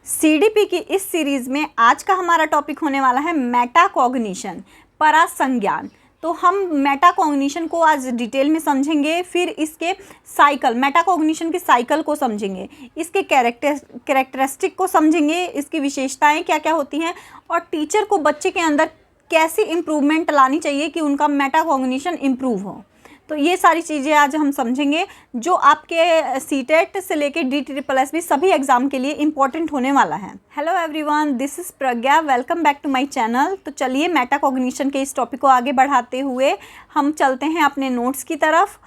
CDP की इस series में आज का हमारा टॉपिक होने वाला है मेटाकॉग्निशन, परासंज्ञान। तो हम मेटाकॉग्निशन को आज डिटेल में समझेंगे, फिर इसके साइकिल, मेटाकॉग्निशन के साइकिल को समझेंगे, इसके कैरेक्टरिस्टिक को समझेंगे, इसकी विशेषताएं क्या क्या होती हैं, और टीचर को बच्चे के अंदर कैसी इम्प्रूवमेंट लानी चाहिए कि उनका मेटाकॉग्निशन इम्प्रूव हो। तो ये सारी चीज़ें आज हम समझेंगे जो आपके सीटेट से लेके DSSS सभी एग्जाम के लिए इम्पोर्टेंट होने वाला है। Hello everyone, this is Pragya, welcome back to my channel. तो चलिए मेटाकॉग्निशन के इस टॉपिक को आगे बढ़ाते हुए हम चलते हैं अपने नोट्स की तरफ।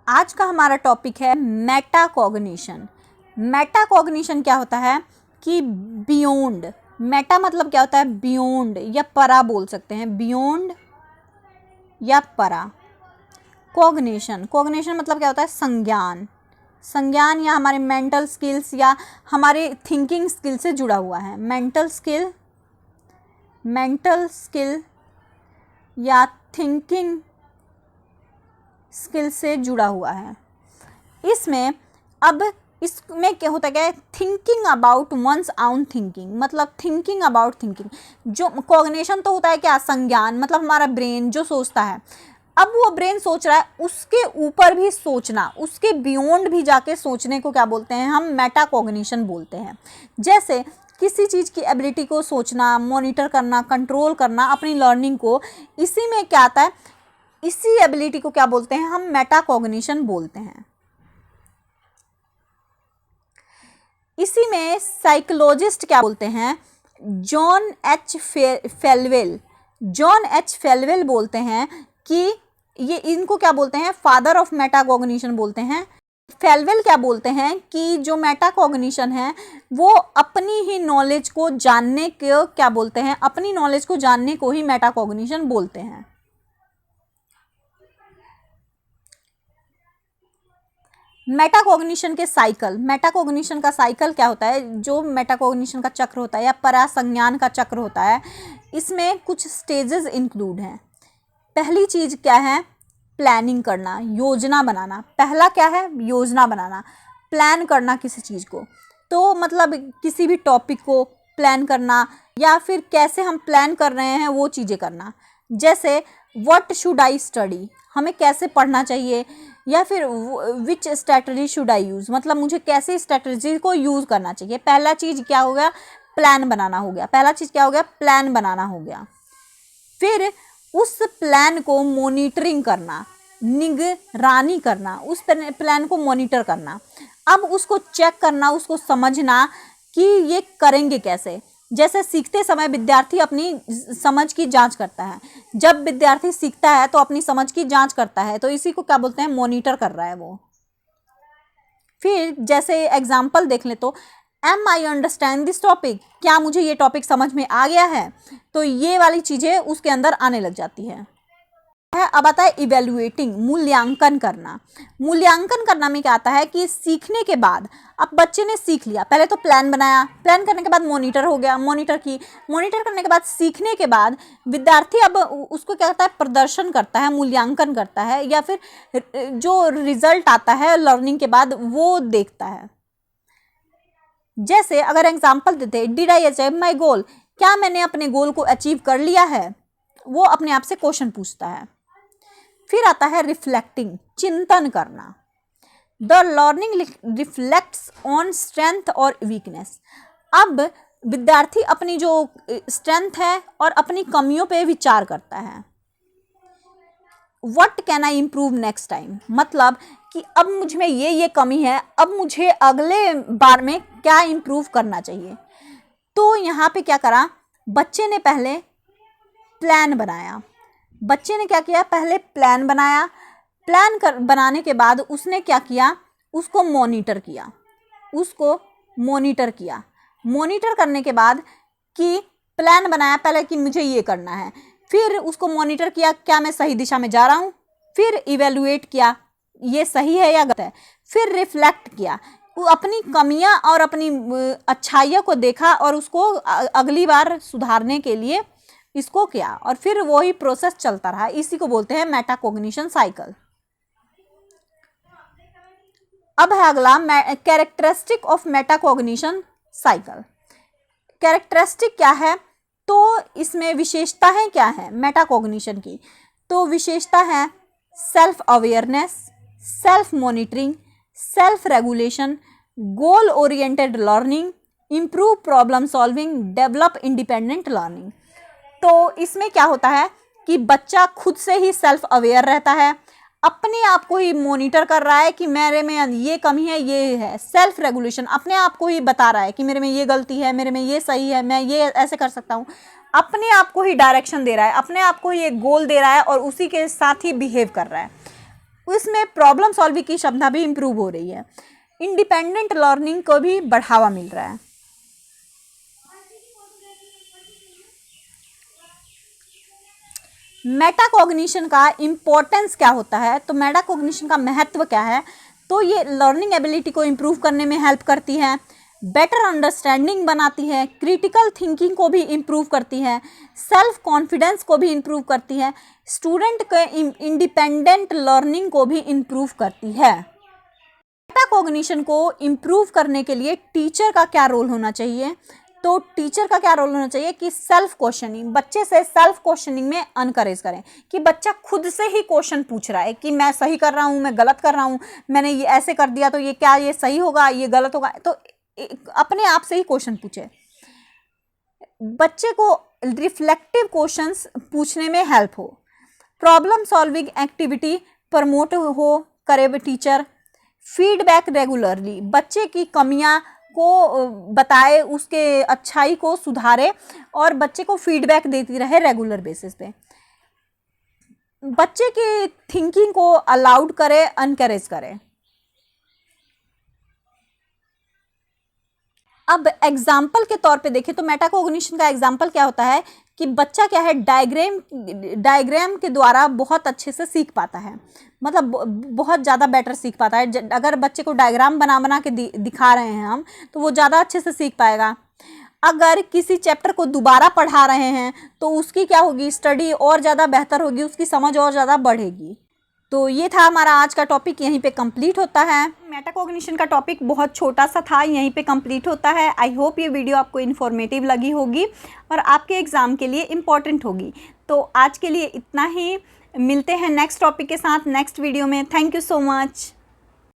आज का हमारा टॉपिक है मेटाकॉग्निशन। मेटाकॉग्निशन क्या होता है कि बियॉन्ड, मेटा मतलब क्या होता है बियॉन्ड या परा बोल सकते हैं, बियॉन्ड या परा। कॉग्निशन, कॉग्निशन मतलब क्या होता है संज्ञान, संज्ञान या हमारे मेंटल स्किल्स या हमारे थिंकिंग स्किल से जुड़ा हुआ है। मेंटल स्किल या थिंकिंग स्किल से जुड़ा हुआ है। इसमें क्या होता है, थिंकिंग अबाउट वंस आउन थिंकिंग, मतलब थिंकिंग अबाउट थिंकिंग। जो कॉग्निशन तो होता है क्या, संज्ञान, मतलब हमारा ब्रेन जो सोचता है, अब वो ब्रेन सोच रहा है, उसके ऊपर भी सोचना, उसके बियॉन्ड भी जाके सोचने को क्या बोलते हैं, हम मेटाकॉग्निशन बोलते हैं। जैसे किसी चीज़ की एबिलिटी को सोचना, मॉनिटर करना, कंट्रोल करना, अपनी लर्निंग को, इसी में क्या आता है, इसी एबिलिटी को क्या बोलते हैं, हम मेटाकॉग्निशन बोलते हैं। इसी में साइकोलॉजिस्ट क्या बोलते हैं, जॉन एच फेलवेल बोलते हैं कि ये इनको क्या बोलते हैं, फादर ऑफ मेटाकॉग्निशन बोलते हैं। फेलवेल क्या बोलते हैं कि जो मेटाकॉग्निशन है वो अपनी ही नॉलेज को जानने को क्या बोलते हैं, अपनी नॉलेज को जानने को ही मेटाकॉग्निशन बोलते हैं। मेटाकॉग्निशन के साइकिल, मेटाकॉग्निशन का साइकिल क्या होता है, जो मेटाकॉग्निशन का चक्र होता है या परासंज्ञान का चक्र होता है, इसमें कुछ स्टेजेस इंक्लूड हैं। पहली चीज़ क्या है, प्लानिंग करना, योजना बनाना। पहला क्या है, योजना बनाना, प्लान करना किसी चीज़ को। तो मतलब किसी भी टॉपिक को प्लान करना, या फिर कैसे हम प्लान कर रहे हैं वो चीज़ें करना। जैसे व्हाट शुड आई स्टडी, हमें कैसे पढ़ना चाहिए, या फिर विच स्ट्रैटेजी शुड आई यूज़, मतलब मुझे कैसे स्ट्रैटेजी को यूज़ करना चाहिए। पहला चीज़ क्या हो गया, प्लान बनाना हो गया। पहला चीज़ क्या हो गया, प्लान बनाना हो गया। फिर उस प्लान को मॉनिटरिंग करना, निगरानी करना, उस प्लान को मॉनिटर करना। अब उसको चेक करना, उसको समझना कि ये करेंगे कैसे। जैसे सीखते समय विद्यार्थी अपनी समझ की जांच करता है। जब विद्यार्थी सीखता है तो अपनी समझ की जांच करता है, तो इसी को क्या बोलते हैं, मॉनिटर कर रहा है वो। फिर जैसे एग्जाम्पल देख ले तो am I understand this topic, क्या मुझे ये टॉपिक समझ में आ गया है, तो ये वाली चीज़ें उसके अंदर आने लग जाती है। अब आता है इवेल्युएटिंग, मूल्यांकन करना। मूल्यांकन करना में क्या आता है कि सीखने के बाद, अब बच्चे ने सीख लिया, पहले तो प्लान बनाया, प्लान करने के बाद मॉनिटर हो गया, मॉनिटर करने के बाद सीखने के बाद विद्यार्थी अब उसको क्या करता है, प्रदर्शन करता है, मूल्यांकन करता है, या फिर जो रिजल्ट आता है लर्निंग के बाद वो देखता है। जैसे अगर एग्जाम्पल देते, डिड आई अचीव माई गोल, क्या मैंने अपने गोल को अचीव कर लिया है, वो अपने आप से क्वेश्चन पूछता है। फिर आता है रिफ्लेक्टिंग, चिंतन करना। The learning reflects on strength और वीकनेस। अब विद्यार्थी अपनी जो स्ट्रेंथ है और अपनी कमियों पे विचार करता है। What can I improve next time, मतलब कि अब मुझ में ये कमी है, अब मुझे अगले बार में क्या इम्प्रूव करना चाहिए। तो यहाँ पे क्या करा, बच्चे ने पहले प्लान बनाया। बच्चे ने क्या किया, पहले प्लान बनाया, बनाने के बाद उसने क्या किया, उसको मॉनिटर किया। मॉनिटर करने के बाद कि प्लान बनाया पहले कि मुझे ये करना है, फिर उसको मॉनिटर किया, क्या मैं सही दिशा में जा रहा हूँ, फिर इवेल्युएट किया, ये सही है या गलत है, फिर रिफ्लेक्ट किया, अपनी कमियां और अपनी अच्छाइयों को देखा और उसको अगली बार सुधारने के लिए इसको किया, और फिर वही प्रोसेस चलता रहा। इसी को बोलते हैं मेटाकॉग्निशन साइकिल। अब है अगला characteristic of metacognition cycle. Characteristic क्या है, तो इसमें विशेषताएं क्या है मेटाकॉग्निशन की, तो विशेषता है self awareness, self monitoring, self regulation, goal oriented learning, improve problem solving, develop independent learning. तो इसमें क्या होता है कि बच्चा खुद से ही सेल्फ अवेयर रहता है, अपने आप को ही मॉनिटर कर रहा है कि मेरे में ये कमी है, ये है। सेल्फ रेगुलेशन, अपने आप को ही बता रहा है कि मेरे में ये गलती है, मेरे में ये सही है, मैं ये ऐसे कर सकता हूँ। अपने आप को ही डायरेक्शन दे रहा है, अपने आप को ही एक गोल दे रहा है और उसी के साथ ही बिहेव कर रहा है। इसमें प्रॉब्लम सॉल्विंग की क्षमता भी इम्प्रूव हो रही है। इंडिपेंडेंट लर्निंग को भी बढ़ावा मिल रहा है। मेटाकॉग्निशन का इम्पोर्टेंस क्या होता है, तो मेटाकॉग्निशन का महत्व क्या है, तो ये लर्निंग एबिलिटी को इम्प्रूव करने में हेल्प करती है, बेटर अंडरस्टैंडिंग बनाती है, क्रिटिकल थिंकिंग को भी इम्प्रूव करती है, सेल्फ कॉन्फिडेंस को भी इम्प्रूव करती है, स्टूडेंट के इंडिपेंडेंट लर्निंग को भी इम्प्रूव करती है। मेटाकॉग्निशन को इम्प्रूव करने के लिए टीचर का क्या रोल होना चाहिए, तो टीचर का क्या रोल होना चाहिए कि सेल्फ क्वेश्चनिंग, बच्चे से सेल्फ क्वेश्चनिंग में अनकरेज करें कि बच्चा खुद से ही क्वेश्चन पूछ रहा है कि मैं सही कर रहा हूँ, मैं गलत कर रहा हूँ, मैंने ये ऐसे कर दिया तो ये क्या, ये सही होगा, ये गलत होगा, तो अपने आप से ही क्वेश्चन पूछे। बच्चे को रिफ्लेक्टिव क्वेश्चंस पूछने में हेल्प हो, प्रॉब्लम सॉल्विंग एक्टिविटी प्रमोट हो करे टीचर, फीडबैक रेगुलरली, बच्चे की कमियां को बताए, उसके अच्छाई को सुधारे और बच्चे को फीडबैक देती रहे रेगुलर बेसिस पे, बच्चे की थिंकिंग को अलाउड करे, अनकरेज करे। अब एग्जाम्पल के तौर पे देखें तो मेटाकॉग्निशन का एग्जाम्पल क्या होता है कि बच्चा क्या है डायग्राम के द्वारा बहुत अच्छे से सीख पाता है, मतलब बहुत ज़्यादा बेटर सीख पाता है। अगर बच्चे को डायग्राम बना के दिखा रहे हैं हम, तो वो ज़्यादा अच्छे से सीख पाएगा। अगर किसी चैप्टर को दोबारा पढ़ा रहे हैं तो उसकी क्या होगी, स्टडी और ज़्यादा बेहतर होगी, उसकी समझ और ज़्यादा बढ़ेगी। तो ये था हमारा आज का टॉपिक, यहीं पे कंप्लीट होता है। मेटाकॉग्निशन का टॉपिक बहुत छोटा सा था, यहीं पे कंप्लीट होता है। आई होप ये वीडियो आपको इन्फॉर्मेटिव लगी होगी और आपके एग्ज़ाम के लिए इम्पॉर्टेंट होगी। तो आज के लिए इतना ही, मिलते हैं नेक्स्ट टॉपिक के साथ नेक्स्ट वीडियो में। Thank you so much.